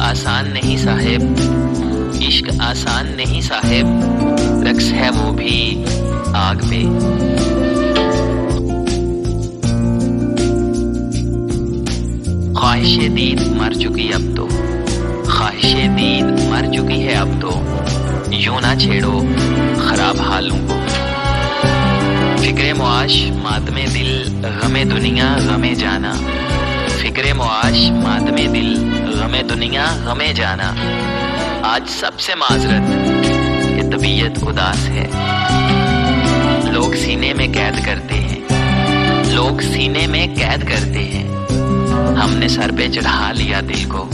आसान नहीं साहिब, इश्क आसान नहीं साहिब, रक्स है वो भी आग पे। ख्वाहिशे दीद मर चुकी अब तो, ख्वाहिशे दीद मर चुकी है अब तो, यूं ना छेड़ो खराब हालों को। फिक्रे मुआश मातमे दिल गमे दुनिया गमे जाना, फिक्रे मुआश मातमे दिल गमे दुनिया गमे जाना। आज सबसे माजरत कि तबीयत उदास है, लोग सीने में कैद करते हैं, लोग सीने में कैद करते हैं, हमने सर पे चढ़ा लिया दिल को।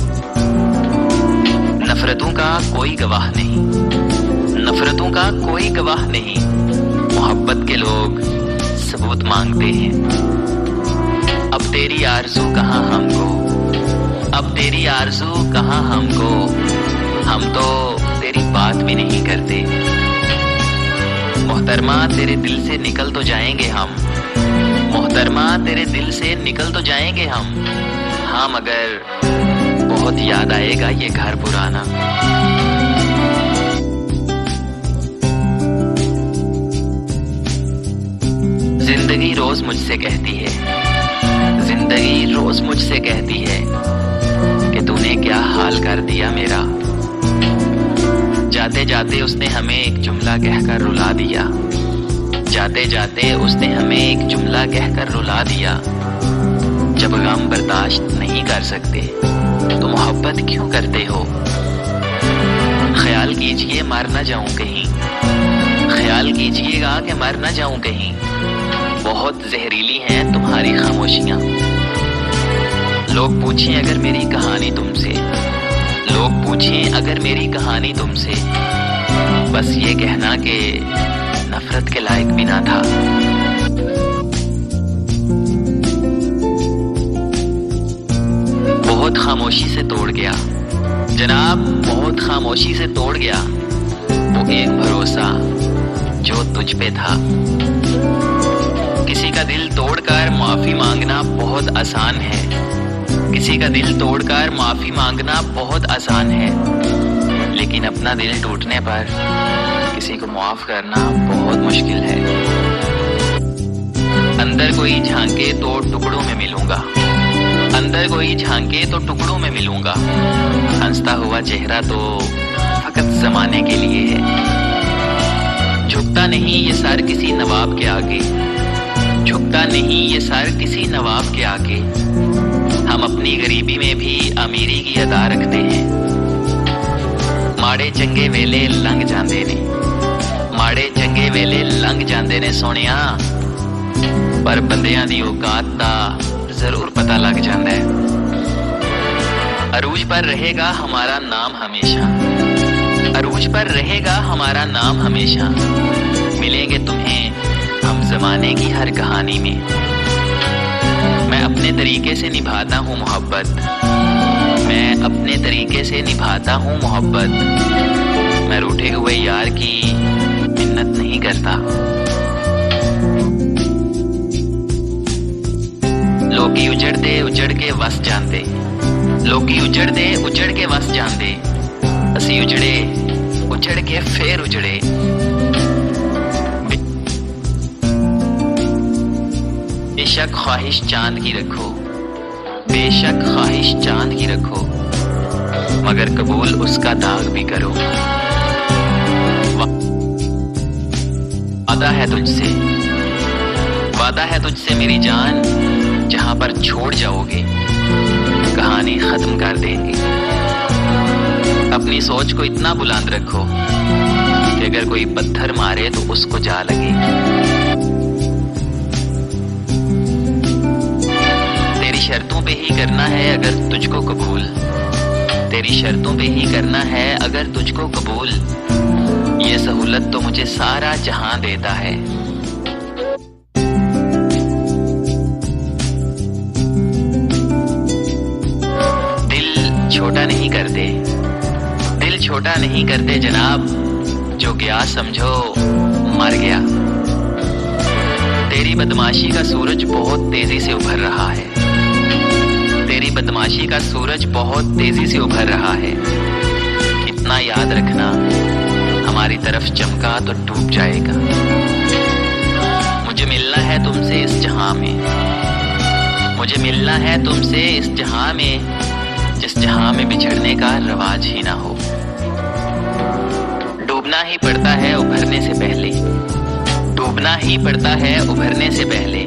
नफरतों का कोई गवाह नहीं, नफरतों का कोई गवाह नहीं, मोहब्बत के लोग सबूत मांगते हैं। अब तेरी आरज़ू कहाँ हमको, अब तेरी आरज़ू कहाँ हमको, हम तो तेरी बात भी नहीं करते। मोहतरमा तेरे दिल से निकल तो जाएंगे हम, मोहतरमा तेरे दिल से निकल तो जाएंगे हम, हाँ मगर बहुत याद आएगा ये घर पुराना। जिंदगी रोज मुझसे कहती है, जिंदगी रोज मुझसे कहती है कि तूने क्या हाल कर दिया मेरा। जाते जाते उसने हमें एक जुमला कहकर रुला दिया, जाते जाते उसने हमें एक जुमला कहकर रुला दिया। जब गम बर्दाश्त नहीं कर सकते तो मोहब्बत क्यों करते हो। ख्याल कीजिए मर न जाऊं कहीं, ख्याल कीजिएगा कि मर न जाऊं कहीं, बहुत जहरीली हैं तुम्हारी खामोशियां। लोग पूछें अगर मेरी कहानी तुमसे, लोग पूछें अगर मेरी कहानी तुमसे, बस ये कहना कि नफरत के लायक भी ना था। बहुत खामोशी से तोड़ गया जनाब, बहुत खामोशी से तोड़ गया वो एक भरोसा जो तुझ पे था। किसी का दिल तोड़कर माफी मांगना बहुत आसान है, किसी का दिल तोड़कर माफी मांगना बहुत आसान है, लेकिन अपना दिल टूटने पर किसी को माफ करना बहुत मुश्किल है। अंदर कोई झांके तो टुकड़ों में मिलूंगा, अंदर कोई झांके तो टुकड़ों में मिलूंगा, हंसता हुआ चेहरा तो फकत जमाने के लिए है। झुकता नहीं ये सर किसी नवाब के आगे, झुकता नहीं ये सर किसी नवाब के आगे, हम अपनी गरीबी में भी अमीरी की अदा रखते हैं। माड़े चंगे वेले लंघ जांदे ने, माड़े चंगे वेले लंघ जांदे ने सोनिया, पर बंदियां दी औकात दा जरूर पता लग जाता है। अरूज पर रहेगा हमारा नाम हमेशा, अरूज पर रहेगा हमारा नाम हमेशा, मिलेंगे तुम्हें हम जमाने की हर कहानी में। मैं अपने तरीके से निभाता हूँ मोहब्बत, मैं अपने तरीके से निभाता हूँ मोहब्बत, मैं रूठे हुए यार की मिन्नत नहीं करता। लोकी उजड़ते उजड़ के वस जाते, लोकी उजड़ते उजड़ के वस जाते, असी उजड़े उजड़ के फिर उजड़े। बेशक ख्वाहिश चांद की रखो, बेशक ख्वाहिश चांद की रखो, मगर कबूल उसका दाग भी करो। वादा है तुझसे, वादा है तुझसे मेरी जान, जहां पर छोड़ जाओगे कहानी खत्म कर देंगे। अपनी सोच को इतना बुलंद रखो कि अगर कोई पत्थर मारे तो उसको जा लगे। तेरी शर्तों पे ही करना है अगर तुझको कबूल, तेरी शर्तों पे ही करना है अगर तुझको कबूल, ये सहूलत तो मुझे सारा जहां देता है। दिल छोटा नहीं करते, दिल छोटा नहीं करते जनाब, जो गया समझो मर गया। तेरी बदमाशी का सूरज बहुत तेजी से उभर रहा है, तेरी बदमाशी का सूरज बहुत तेजी से उभर रहा है। इतना याद रखना, हमारी तरफ चमका तो डूब जाएगा। मुझे मिलना है तुमसे इस जहां में, मुझे मिलना है तुमसे इस जहां में, जिस जहां में बिछड़ने का रवाज ही ना हो। डूबना ही पड़ता है उभरने से पहले, डूबना ही पड़ता है उभरने से पहले।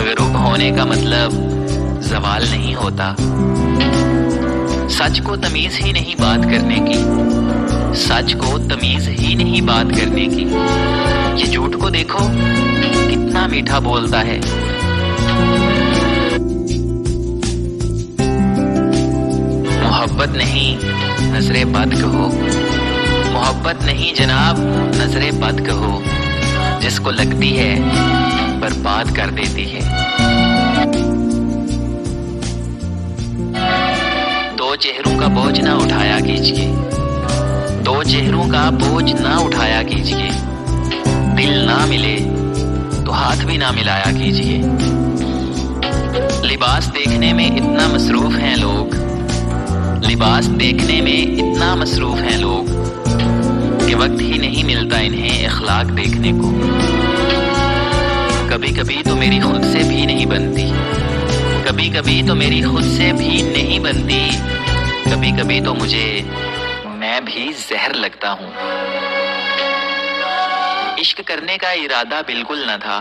विरूप होने का मतलब ज़वाल नहीं होता। सच को तमीज ही नहीं बात करने की, सच को तमीज ही नहीं बात करने की। ये झूठ को देखो कितना मीठा बोलता है। मोहब्बत नहीं नजरे बद कहो, मोहब्बत नहीं जनाब नजरे बद कहो। जिसको लगती है बर्बाद कर देती है। दो चेहरों का बोझ ना उठाया कीजिए, दो चेहरों का बोझ ना उठाया कीजिए। दिल ना मिले तो हाथ भी ना मिलाया कीजिए। लिबास देखने में इतना मसरूफ हैं लोग, लिबास देखने में इतना मसरूफ हैं लोग कि वक्त ही नहीं मिलता इन्हें इखलाक देखने को। कभी कभी तो मेरी खुद से भी नहीं बनती, कभी कभी तो मेरी खुद से भी नहीं बनती। कभी कभी तो मुझे मैं भी जहर लगता हूँ। इश्क करने का इरादा बिल्कुल न था,